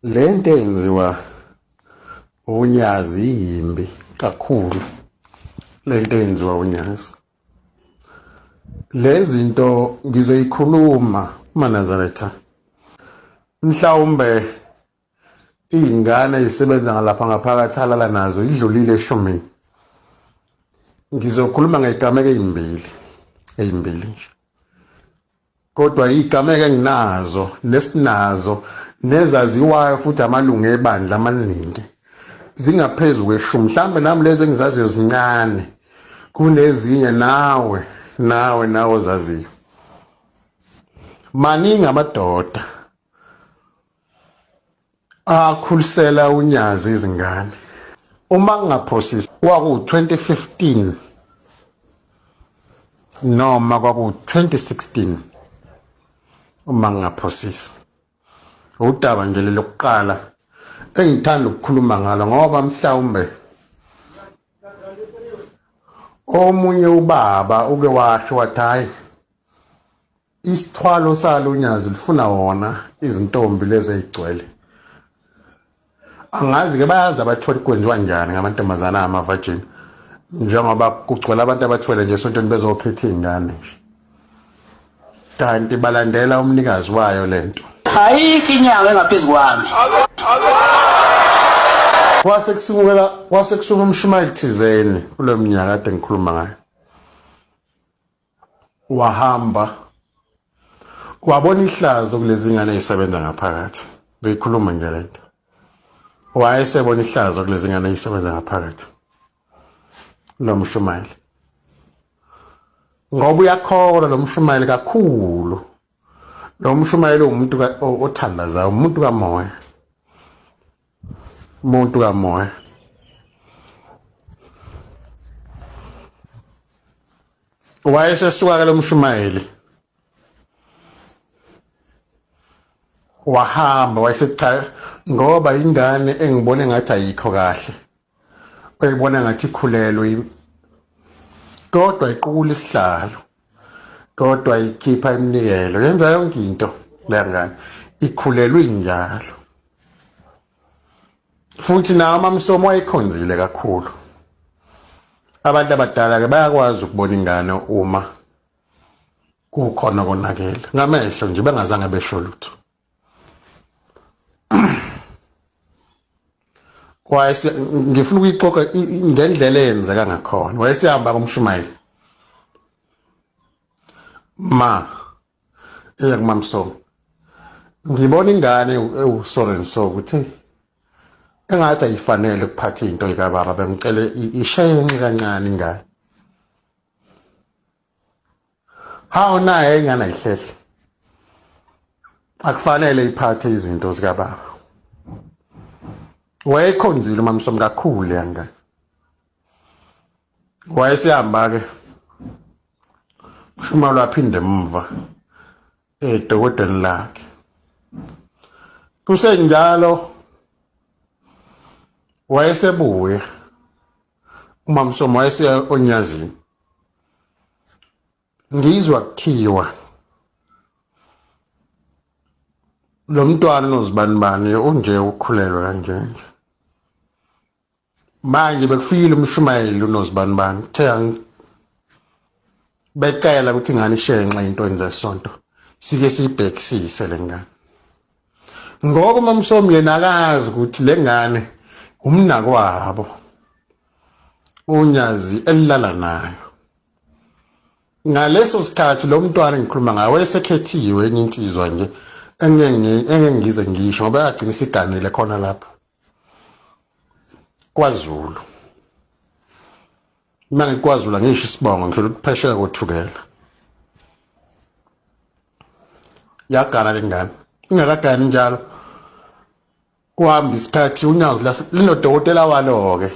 Lento eyenziwa unyazi yimbi kakhulu. Lento eyenziwa unyazi, lezi zinto ngizoyikhuluma Manazaretha, mhlawumbe iy'ngane ezisebenza ngalapha ngaphakathi alala nazo idlulile eshumini. Ngizokhuluma ngezigameko ey'mbili nje, kodwa izigameko enginazo nesinazo nezaziwayo futhi amalungu ebandla amaningi zingaphezu kweshumi. Mhlawumbe nami lezi engizaziyo zincane kunezinye nawe ozaziyo. Maningi amadoda akhulisela unyazi izingane. Uma kungaphosisi kwaku-2015 noma kwaku-2016, uma ngingaphosisi, udaba nje lokuqala engithanda ukukhuluma ngalo, ngoba mhlawumbe omunye ubaba uke washo wathi hayi, isithwalo salo unyazi lifuna wona izintombi lezi ey'gcwele. Angazi-ke bayazi abathola kwenziwa njani ngamantombazana amavajini, njengoba kugcwele abantu abathwele nje esontweni bezokhetha iy'ngane nje, kanti balandela umnikazi wayo lento. Ayikho inyanga engaphezu kwami. Kwase kusuka umshumayeli thizeni kule minyaka kade ngikhuluma ngayo, wahamba wabona ihlazo kulezi ngane ey'sebenza ngaphakathi. Ngiyikhuluma nje lento, wayesebona ihlazo kulezi ngane ey'sebenza ngaphakathi lo mshumayeli, ngoba uyakholwa lo mshumayeli kakhulu. Lo mshumayeli umuntu othandazayo, umuntu kamoya, umuntu kamoya. Wayesesuka-ke lo mshumayeli wahamba, wayesethi cha, ngoba ingane engibone ngathi ayikho kahle, oyibona ngathi ikhulelwe, kodwa iqukula isihlalo, kodwa ikhipha iminikelo, yenza yonke into leya ngane, ikhulelwe injalo. Futhi nawo amaMsomo wayekhonzile kakhulu. Abantu abadala-ke bayakwazi ukubona ingane uma kukhona konakela ngamehlo nje, bengazange besho lutho. Ngifuna ukuyixoxa ngendlela eyenzeka ngakhona. Wayesihamba kumshumayeli eya kumaMsomo, ngibona ingane ewusoro and so ukuthi engathi ayifanele ukuphatha into yikababa, bengicele ishenye kancane ingane. Hawu, naye ingane ayihlehle, akufanele iphathe izinto zikababa. Wayekhonzile uMaMsomo kakhulu leya ngane. Wayesihamba-ke uShumayeli waphinde emuva edokodeni lakhe. Kusenjalo wayesebuya uMaMsomo, wayeseya onyazini. Ngizwa kuthiwa lo mntwana unozibanibani unje ukhulelwe kanje nje. Manje bekufikile umshumayeli unozibanibani, becela ukuthi ingane ishenxe into zesonto, sike siyibhekisise le ngane, ngoba uMaMsomo yena akazi ukuthi le ngane umnakwabo unyazi elilala nayo. Ngaleso sikhathi lo mntwana engikhuluma ngayo wayesekhethiwe enye insizwa nje engengize ngisho, ngoba yagcina isiganile khona lapho KwaZulu. Uma ngikwaZulu angisho isibongo, ngisho ukuthi phesheya kothukela. Yagana le ngane, ingakagani njalo kuhamba isikhathi, unyazi linodokotela walo-ke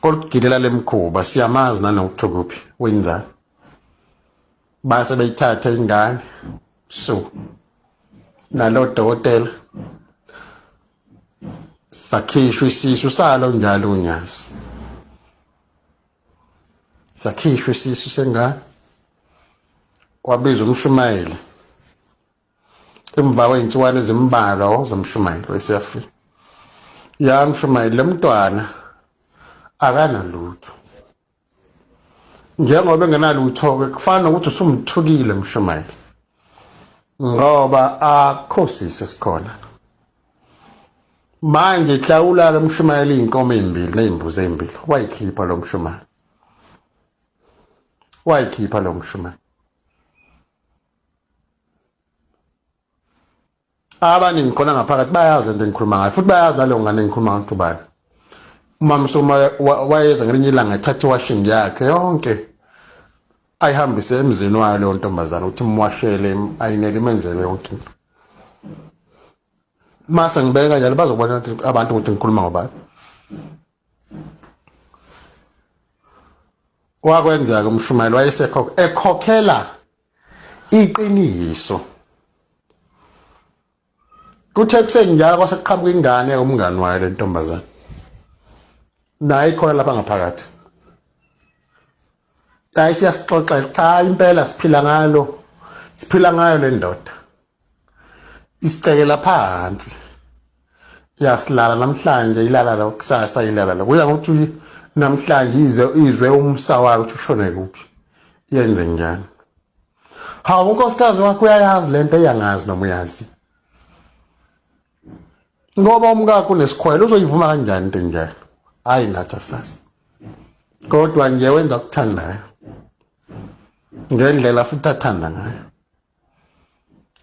olugilela lemkhuba, siyamazi nanokuthi kuphi wenzani. Base beyithatha ingane so nalo dokotela sakhishwa isisu salo njalo unyazi, sakhishwa isisu sengane. Kwabizwa umshumayeli emva kwey'nsukwana ezimbalwa zomshumayelo esiyafika. Ya mshumayeli, le mntwana akanalutho. Njengoba engenalutho-ke kufana nokuthi usumthukile mshumayeli, ngoba akukho sisi esikhona. Manje hlawula-ke mshumayeli iy'nkomo ey'mbili ney'mbuzi ey'mbili. Wayikhipha lo mshumayeli. Wayikhipha lo mshumayeli. Abaningi khona ngaphakathi bayazi into engikhuluma ngayo, futhi bayazi naleyo ngane engikhuluma ngayo ubani. Umama Soma wayeza ngelinye ilanga ethatha iwashing yakhe yonke ayihambise emzini wayo leyo ntombazane ukuthi imwashele, ayinele, imenzele yonke into. Mase ngibeka kanjalo bazobona abantu ukuthi ngikhuluma ngobani. Wakwenzeka umshumayeli ekhokhela iqiniso. Kuthe kusenjalo kwasekuqhamuka ingane umngani wayo le ntombazane. Naye ikhona lapha ngaphakathi. Hayi siyasixoxela, cha impela siphila ngayo le ndoda. Isicekela phansi. Yasilala namhlanje, ilala la kusasa, ilala la. Kuya ngokuthi namhlanje izwe umsa wayo ukuthi ushone kuphi. Yenze njani? Hawu unkosikazi wakho uyayazi lento eyangazi noma uyazi. Ngoba umkakho unesikhwele uzoyivuma kanjani into enjalo? Hayi nathi asazi. Kodwa nje wenza ukuthandayo. Ngendlela futhi athanda ngayo.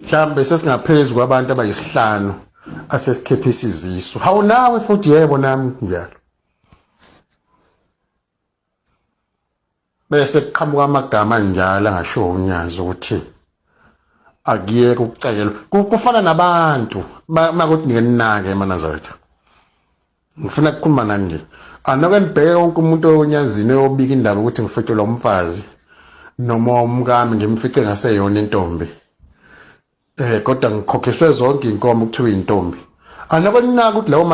Mhlambe sesingaphezu kwabantu abayisihlanu asesikhephisa izisu. Hawu nawe futhi yebo nami njalo. Bese kuqhamuka amagama njalo angasho unyazi ukuthi akuyeke ukucekelwa. Kufana nabantu makuthi ngenake eManazaretha. Ngifuna ukukhuluma nani nje. Anoke nibheke wonke umuntu onyazini oyobika indaba ukuthi ngifethelwa umfazi noma umkami ngimfice ngaseyona intombi. Kodwa ngikhokhiswe zonke inkomo kuthiwa intombi. Anoke ninaka ukuthi lawo